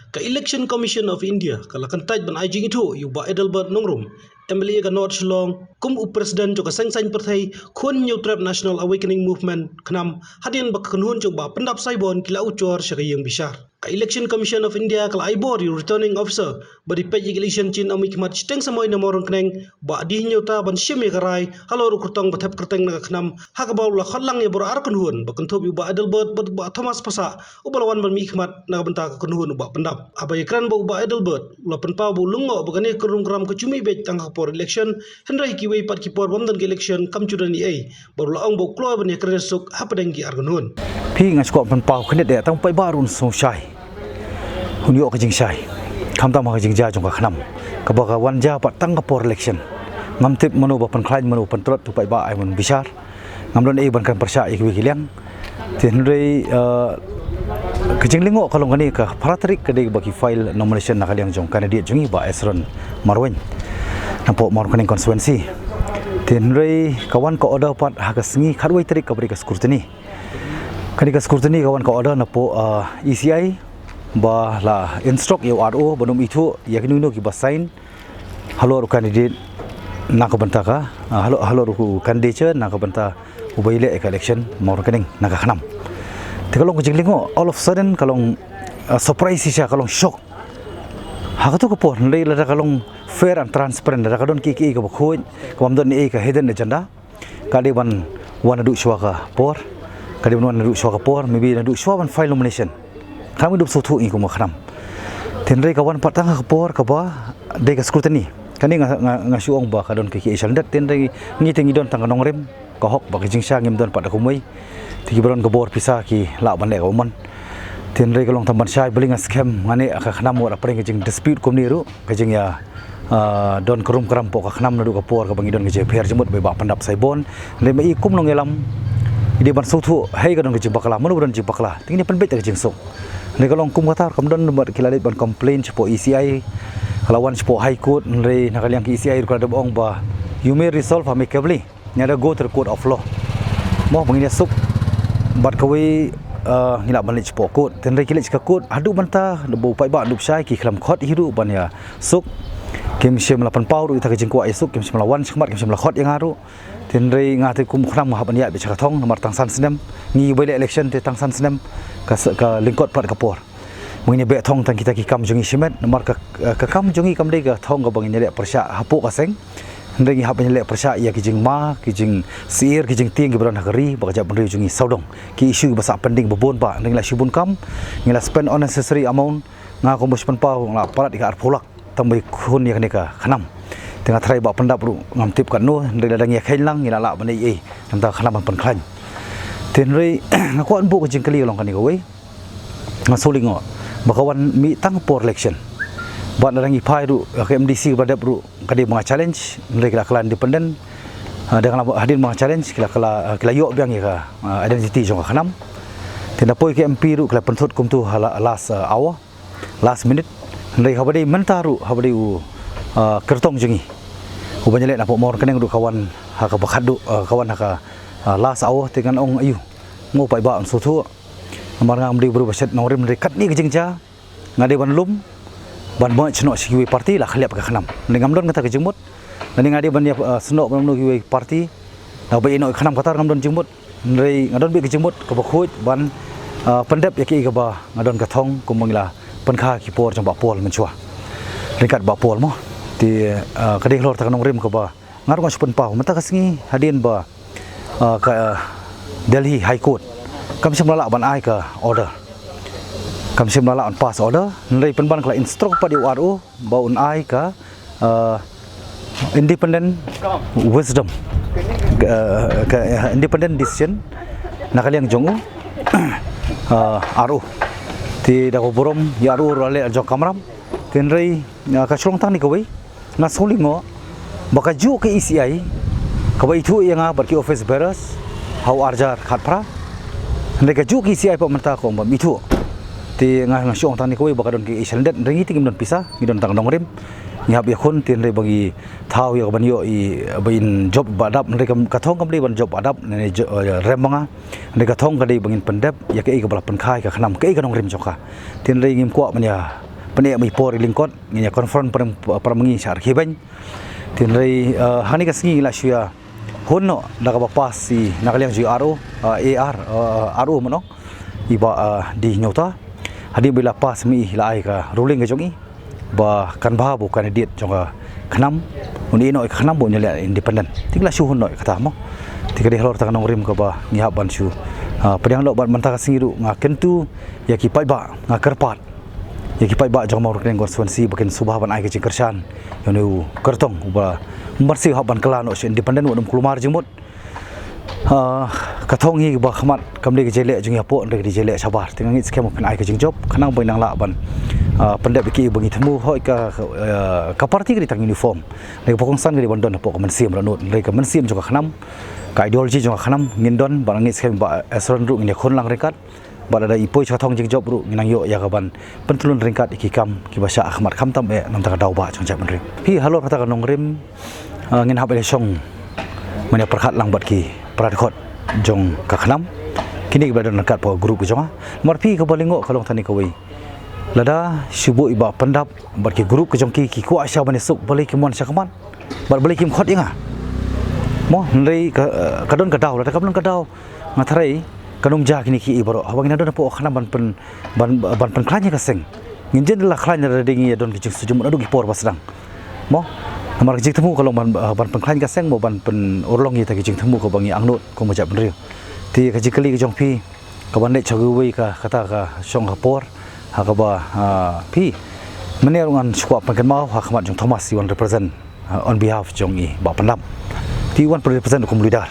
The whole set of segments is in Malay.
Ka Election Commission of India kala kantaj ban ajing itu yu ba Edelbert Nongrum MLA ka North Shillong kum President jo ka seng partai khun New Trap National Awakening Movement khnam hadin ba kanhun jo ba pendap saibon kila uchor syagayang bishar. Ka Election Commission of India kala aibor yu returning officer bari pej election chin amik mat steng samoy na morong kneng ba di nyota ban shim ya karai halor kurtong bathap kerteng na khnam hakabaw la khallang ya bor ar kanhun ba kanthop yu ba Edelbert ba Thomas Pasa ubalawan ban mikmat na banta ka kanhun ba pendap abai kran ba Edelbert la penpau bu lungo bagane kerum kram ke cumi bej tangka por election hendrai ki wei pat ki por bomdan ke election kam chudani ai baru la ong bo klo ban ya kresuk hapadeng ki argununพี่งัดสกอตมันเป่าขึ้นเด็ดต้องไปบ้ารุนสงชัยหุ่นโยกจิงชัยคำตามมาจิงจ่าจงกับขนมกับบอกวันจ่าปัดตั้งกับพอร์เล็กชันงำทิพมโนบัพนคลายมโนปันตรวจทุกไปบ้าไอ้มันบิชาร์งำโดนเอบันกันประชาอีกวิกิเลียงที่เห็นเลยกจิงลิงโง่ขลงกันนี่กับพระตริกกระดิกบักิไฟล์นอมิเนชันนักเลี้ยงจงการเดียจงอีบ้าเอสรอนมาร์วินนับพอมอร์กันในคอนสเวนซีที่เห็นเลยกับวันก็อดาปัดหากสงี้ขัดไว้ตริกกับบริกสกุลตนีKetika skurtini kawan kau ada napo ECI bah la instruct you RO belum itu yakin itu kita sign halo candidate nak banta ka halo candidate nak banta ubaile election mau rekening nak khanam. Tapi kalau kucing lingo all of sudden kalau surprise sih kalau shock. Hak tu kapor nilai lada kalau fair and transparent lada kadon kiki ka bakhoy kamdon ni ka hidden agenda kali ban wana du shwaka por kali ban wana du shwaka por maybe na du shwaban file nomination kami du sutu i ko makhnam tenrei kawan patang ka por ka ba de ka scrutiny kani nga suong ba kadon kiki isal dat tenrei ngi tengi don tang nong rem ka hok ba kijing sha ngim don pada kumai tigi bron ka bor pisa ki la ban le ka man tenrei kalong tamban syai beling scam ngane ka khnam wa apring kijing dispute kom niru kijing ya don kerum kerampok ka khnam nadu ka por ka bangi don ke pher jemut be ba pandap saibon le mai kum nong elam ide ban sutu hai ka don ke bakla manu don bakla tingni pen bet ka jing sok le kalong kum katar kam don mat kilalit ban complain cepo ECI kalawan cepo high court re nakaliang ki ECI ka dobong ba you may resolve amicably nyada go to the court of law mo bangi sok bat kawi ngila balik cepo court tenrei kilit ka court adu banta bo pai ba dup sai ki khlam khot hiru ban ya sok kem shem la pan pau ru ta ke jingkwa esuk kem shem la wan khmat kem shem la khot yang aru tenrei ngate kum khram ha ban ya be chakathong nomor tang san sinem ni bele election te tang san sinem ka lingkot plat kapor mungkin be thong tang kita ki kam jungi simet nomor ka kam jungi kam de ga thong ga bangin le persya hapu ka seng ndeng ha ban le persya ya ki jing ma ki jing sir ki jing ting ki bran hakari ba ja ban jungi saudong ki issue basa pending bebon ba ndeng la shibun kam ngila spend unnecessary amount nga ko bos pan pau la parat di ar pulak tambai khun ya ka khanam tengah trai ba pendap ru ngam tip kan no ndeng ladang ya khain lang ngila la ban ei namta khanam pan khlain tenrei ngako an bu jing kali long kan ni ko we ngasulingo bakawan mi tang por election buat ladang i pai ru ke MDC badap ru kadi mga challenge ndeng kala independent dengan hadir mga challenge kila yo biang ya identity jong khanam tenda poi ke MP ru kala penthut kum tu last hour last minute ndai habadi mentaru habadi kertong jungi ubanyale na po mor kaneng ru kawan haka bakhadu kawan haka last hour dengan ong ayu ngo pai ba so thu amar ngam di bru baset norim ndai kat ni kijingja ngade ban lum ban mo chno siwi party la khaliap ka khanam ngam don ngata kijingmut nani ngade ban ya sno ban no kiwi party na bai no khanam katar ngam don jingmut ndai ngadon bi kijingmut ka bakhoj ban pendap yaki ka ba ngadon ka thong kumangila penkha ki por jong ba pol menchua ringkat ba pol mo ti kadih lor takanong rim ka ba ngar ko supen pau mata kasingi hadin ba ka Delhi High Court kam sim lala ban ai ka order kam sim lala on pass order ndai penban kala instruct pa di RO ba un ai ka independent wisdom independent decision nakaliang jongu RO ti da ko borom ya RO rale jong kamram tenrei ka shrong tang ni kawai na solingo baka ju ke ECI kawai thu yang barki office bearers how arjar khatpra ndeka ju ke ECI pa menta ko ba mithu ti nga shrong tang ni kawai baka don ki isendet ringi ti don pisa ngidon tang nongrim ngap ya khun tenrei bagi thau ya ban yo i bain job badap ndeka kathong kam ban job badap ne remanga ndeka thong ka dei bangin pendep ya ke ka bala penkhai ka khnam ke ka nongrim joka tenrei ngim kwa manya penek mai por lingkot ngenya konfront para mengi syar khibany tin rei hani ka singi la syua honno daga bapas si nakaliang ju aro aro mono iba di nyota hadi bila pas mi la ai ka ruling ka jongi ba kan ba bu candidate jonga khnam uni no khnam bo nyale independent tingla syu honno kata mo tika de halor ta kanong rim ka ba ngiha ban syu pedang lo ban manta ka singiru nga kentu ya ki pai ba nga kerpat ya ki pai ba jong mau reng konstituensi bakin subah ban ai ka jingkersan yonu kertong ba bersih haban kelano independent wadum kulumar jemut kathong hi ba khamat kamli ke jele jung ya po ndek di jele sabar tingang it skem kan ai ka jingjob khanang bai nang la ban pendek biki bangi temu hoi ka parti ke tang uniform le pokong san ke bandon po ka mensim ranut le ka mensim juga khanam ka ideology juga khanam ngindon barang it skem ba asron ru ngi khon lang rekat ba da ipoi chathong jingjob ru nginang yo ya ka ban pentulun ringkat ikikam ki basa ahmad khamtam e nam ta dau ba jong ja menrim hi halor kata kanong rim ngin hab ele song mane perkhat lang bat ki pradkhot jong ka khnam kini ba don kat po group jong marpi ka balingo kalong thani ka wei lada subu iba pendap bat ki group ka jong ki ku asya bane suk balai ki mon sakaman bat balai kim khot inga mo ndai ka don ka daw la ka don ka daw ngathrai kanum ja kini ki ibaro hawangina don po khnam ban pen khlanya ka seng nginjen la khlanya redingi don ki sujum adu ki por basrang mo amar jing temu kalau ban pengklan ka seng mo ban pen orlong yi ta jing temu ko bangi angnut ko mo jap nriu ti ka jikali ka jong pi ka ban ne chagui ka kata ka song ka por ha ka ba pi mene rungan squad pan kan mau ha khamat jong Thomas you represent on behalf jong i ba pandap ti wan represent ko leader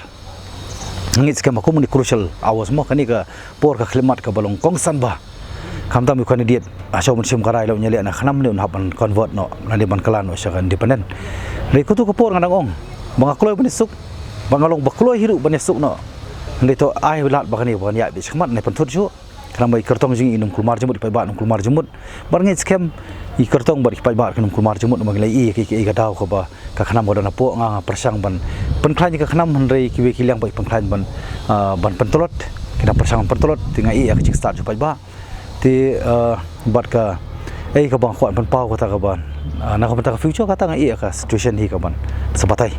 ngit skema ko muni crucial hours mo kani ka por ka khlimat ka balong kongsan ba kamta mi candidate asau musim karai lo nyali na khanam ne hapan convert no nali ban kalan no sya independent le kutu ko por nganang ong banga kloi bani suk bangalong bakloi hiru bani suk no le to ai lat bakani ban ya bi khmat ne panthut ju kram bai kertong jing inum kulmar jemut pai ba num kulmar jemut barnge scam i kertong bar pai ba kanum kulmar jemut mangi lai i ki ga daw ko ba ka khanam godana po nga persang ban penklan ka khanam hanrei ki we kilang bai penklan ban pentolot kita persang pentolot tinga i ka start ju pai ba ti bat ka ka bang khwan pan pau kata ka ban na ka future kata nga ka situation hi ka ban sabatai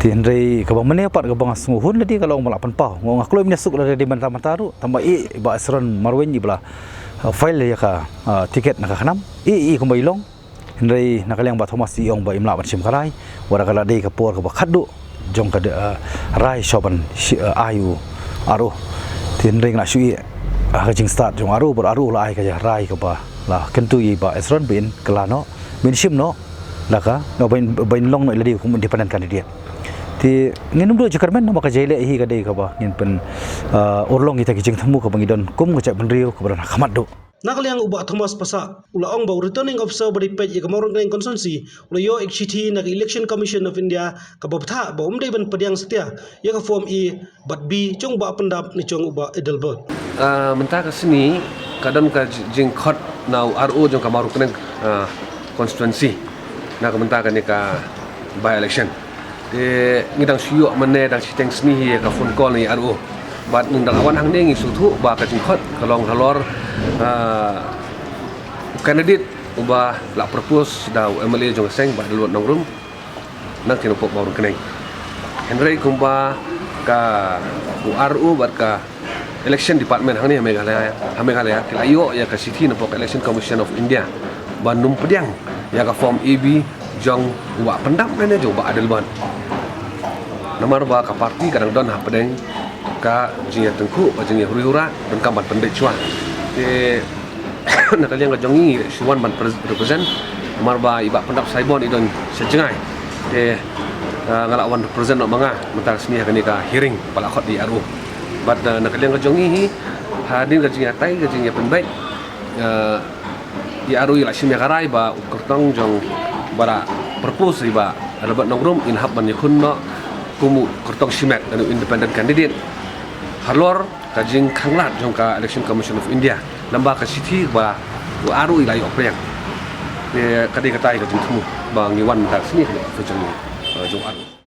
ti ndrei ka bang mene pat ka bang sunguhun ladi kalau malak pan pau ngong kloi minasuk la di manta mataru tamba ba asron marwen di bla file ya ka tiket na ka khanam ko bailong ndrei nakaliang ba Thomas iong ba imla ban sim karai wara kala dei ka por ka ba khaddu jong ka rai shoban ayu aro ti ndrei na shui jing start jong aru la ai ka ja rai ka ba la kentu yi ba esron bin kelano bin sim no laka no bain long no ladi kum independent candidate ti nginum do jakarmen no maka jele hi ka dei ka ba ngin pen orlong ita ki jing thamu ka bangidon kum ka cha benriu ka bran khamat do nakaliang uba Thomas pasa ula ong ba returning officer bari pej ka morong ngang constituency ula yo ekchiti na election commission of India ka babtha ba umdei ban padiang setia ya ka form e bat b chong ba pendap ni chong uba Edelbert mentah ke sini kadang ka jing khot nau RO jong ka maru kenen constituency na ka mentah ka ni ka by election de ngidang siyo mane dang siteng sini hi ka phone call ni RO bat nung dang awan hang nengi sutu ba ka jing khot kalong halor candidate uba la propose da MLA jong seng ba luat nongrum nang kino pok maru kenen Henry kumba ka RO bat ka election department hang ni Meghalaya kila yo ya ka city na pok election commission of India bandung pediang ya ka form EB jong wa pendap mene jo ba adelban nomor ba ka parti kadang don ha pedeng ka jinga tengku ba jinga huri-hura dan kambat pendek chua te nak kalian ka jongi suwan ban represent nomor ba iba pendap saibon idon sejengai te ngalawan represent no manga mentar sini ka ni ka hearing pala khot di RO bat nak kalian ka jongi hi hadin ka jinga tai ka jinga penbaik di RO ila simya karai ba kertong jong bara propose riba adabat nongrum in hab ban yakun no kumu kertong simek anu independent candidate halor ka jing khanglat jong ka election commission of India lamba ka city ba RO ila yo prek kadai katai ka jing temu bang iwan tak sini ka jong RO